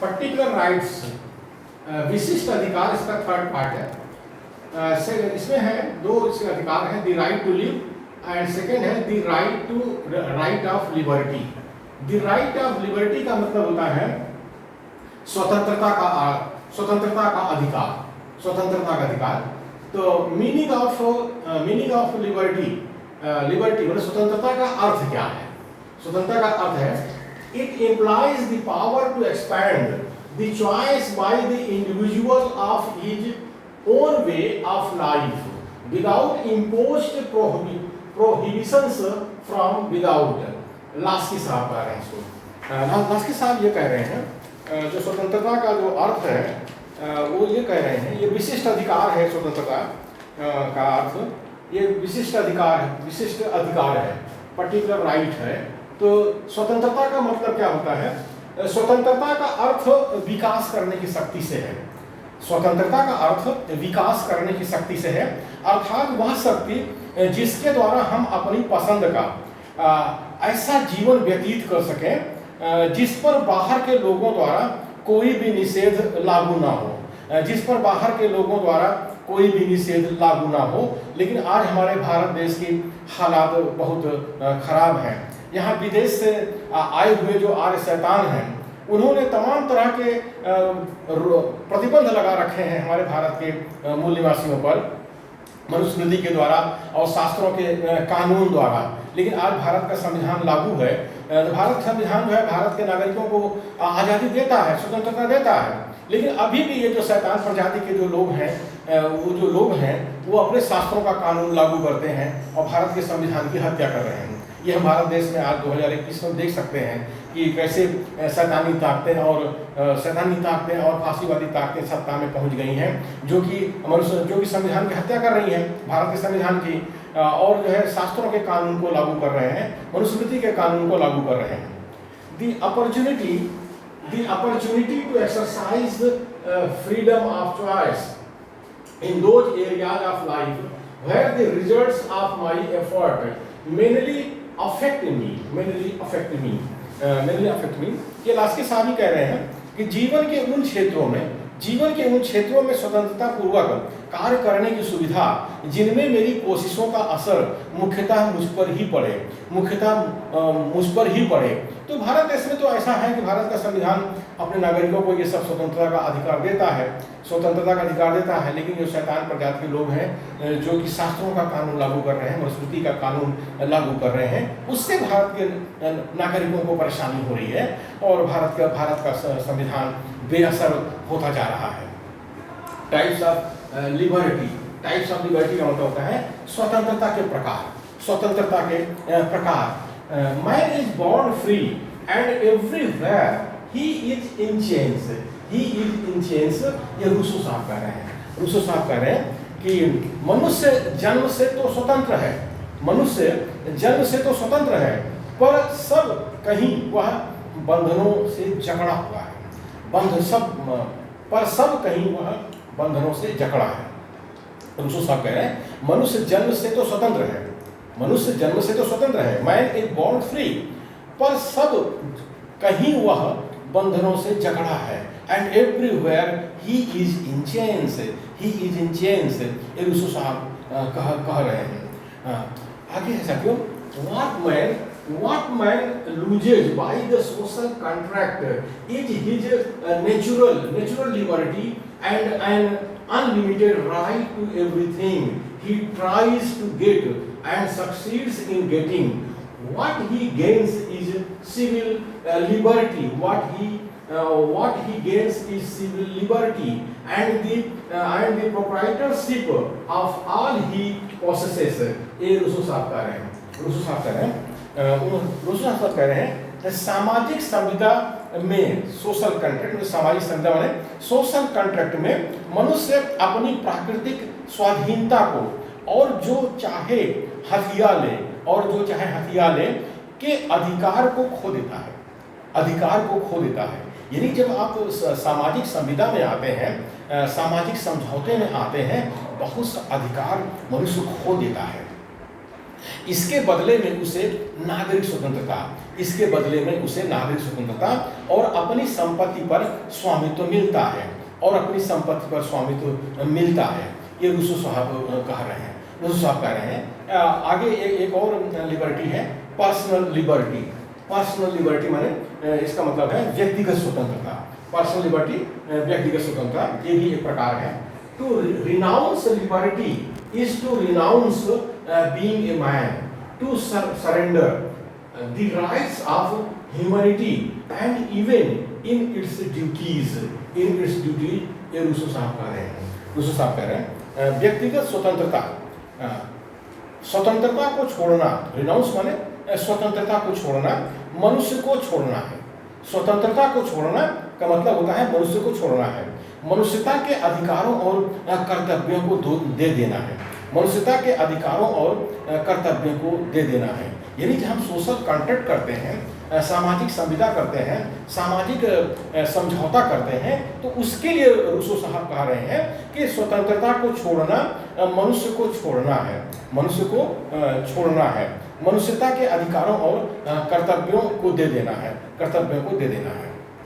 Particular rights, विशिष्ट अधिकार, इसका थर्ड पार्ट है। इसमें है दो इसके अधिकार हैं, the right to live and second है the right of liberty. The right of liberty का मतलब होता है स्वतंत्रता का अधिकार, स्वतंत्रता का अधिकार। तो मीनिंग ऑफ लिबर्टी मतलब स्वतंत्रता का अर्थ क्या है? स्वतंत्रता का अर्थ है it implies the power to expand the choice by the individual of his own way of life without imposed prohibitions from without. Laski साहब कह रहे हैं इसको, लास्की साहब ये कह रहे हैं जो स्वतंत्रता का जो अर्थ है वो ये कह रहे हैं, ये विशिष्ट अधिकार है। स्वतंत्रता का अर्थ ये विशिष्ट अधिकार है, पर्टिकुलर राइट है। तो स्वतंत्रता का मतलब क्या होता है? स्वतंत्रता का अर्थ विकास करने की शक्ति से है। स्वतंत्रता का अर्थ विकास करने की शक्ति से है, अर्थात वह शक्ति जिसके द्वारा हम अपनी पसंद का ऐसा जीवन व्यतीत कर सकें जिस पर बाहर के लोगों द्वारा कोई भी निषेध लागू ना हो, जिस पर बाहर के लोगों द्वारा कोई भी निषेध लागू ना हो। लेकिन आज हमारे भारत देश की हालात बहुत खराब हैं। यहाँ विदेश से आए हुए जो आर्य शैतान हैं उन्होंने तमाम तरह के प्रतिबंध लगा रखे हैं हमारे भारत के मूल निवासियों पर, मनुस्मृति के द्वारा और शास्त्रों के कानून द्वारा। लेकिन आज भारत का संविधान लागू है। भारत संविधान जो है भारत के नागरिकों को आज़ादी देता है, स्वतंत्रता देता है। लेकिन अभी भी ये जो शैतान प्रजाति के जो लोग हैं वो अपने शास्त्रों का कानून लागू करते हैं और भारत के संविधान की हत्या कर रहे हैं। ये हम भारत देश में आज 2021 में देख सकते हैं कि कैसे शैतानी ताकतें और फांसीवादी ताकतें सत्ता में पहुंच गई हैं, जो कि संविधान की हत्या कर रही हैं, भारत के संविधान की, और जो है शास्त्रों के कानून को लागू कर रहे हैं, मनुस्मृति के कानून को लागू कर रहे हैं। The opportunity to exercise freedom of choice in those areas of life where the results of my effort mainly affect me। ये लास्की साहब ही कह रहे हैं कि जीवन के उन क्षेत्रों में स्वतंत्रता पूर्वक कार्य करने की सुविधा जिनमें मेरी कोशिशों का असर मुख्यतः मुझ पर ही पड़े। तो भारत देश में तो ऐसा है कि भारत का संविधान अपने नागरिकों को ये सब स्वतंत्रता का अधिकार देता है, लेकिन जो शैतान प्रजाति के लोग हैं जो कि शास्त्रों का कानून लागू कर रहे हैं, मनुस्मृति का कानून लागू कर रहे हैं, उससे भारत के नागरिकों को परेशानी हो रही है और भारत का संविधान बेअसर होता जा रहा है। टाइप्स ऑफ लिबर्टी का मतलब होता है स्वतंत्रता के प्रकार। Man is born free and everywhere he is in chains। ये रूसो साहब कह रहे हैं कि मनुष्य जन्म से तो स्वतंत्र है, पर सब कहीं वह बंधनों से जकड़ा हुआ है। बंधनों से जकड़ा है। रूसो साहब कह रहे हैं मनुष्य जन्म से तो स्वतंत्र है, मैन इज बॉर्न फ्री, पर सब कहीं वह बंधनों से जकड़ा है। And everywhere he is in chains. ये रूसो साहब कह रहे हैं। आगे है साथियों, what man loses by the social contract is his natural liberty and an unlimited right to everything he tries to get and succeeds in getting. What he gains is civil liberty. What he gains is civil liberty and the proprietorship of all he possesses. ये Rousseau साहब कह रहे हैं सामाजिक संविदा में social contract में मनुष्य अपनी प्राकृतिक स्वाधीनता को और जो चाहे हथिया ले के अधिकार को खो देता है। यानी जब आप सामाजिक संविदा में आते हैं, सामाजिक समझौते में आते हैं, बहुत सा अधिकार मनुष्य खो देता है। इसके बदले में उसे नागरिक स्वतंत्रता, इसके बदले में उसे नागरिक स्वतंत्रता और अपनी संपत्ति पर स्वामित्व मिलता है, और अपनी संपत्ति पर स्वामित्व मिलता है। ये रूसो साहब कह रहे हैं, रूसो साहब कह रहे हैं। आगे एक और लिबर्टी है, पर्सनल लिबर्टी। पर्सनल लिबर्टी माने इसका मतलब है व्यक्तिगत स्वतंत्रता। पर्सनल लिबर्टी व्यक्तिगत स्वतंत्रता, ये भी एक प्रकार है। To renounce liberty is to renounce being a man, to surrender the rights of humanity and even in its duties, ये रूसो साहब कह रहे हैं। रूसो साहब कह रहे हैं व्यक्तिगत स्वतंत्रता, स्वतंत्रता को छोड़ना, रिनाउंस माने स्वतंत्रता को छोड़ना, मनुष्य को छोड़ना है। स्वतंत्रता को छोड़ना का मतलब होता है मनुष्य को छोड़ना है, मनुष्यता के अधिकारों और कर्तव्यों को दे देना है, मनुष्यता के अधिकारों और कर्तव्यों को दे देना है। यानी कि हम सोशल कॉन्ट्रैक्ट करते हैं, सामाजिक संविदा करते हैं, सामाजिक समझौता करते हैं, तो उसके लिए रूसो साहब कह रहे हैं कि स्वतंत्रता को छोड़ना मनुष्य को छोड़ना है, मनुष्य को छोड़ना है, मनुष्यता के अधिकारों और कर्तव्यों को दे देना है, कर्तव्यों को दे देना है।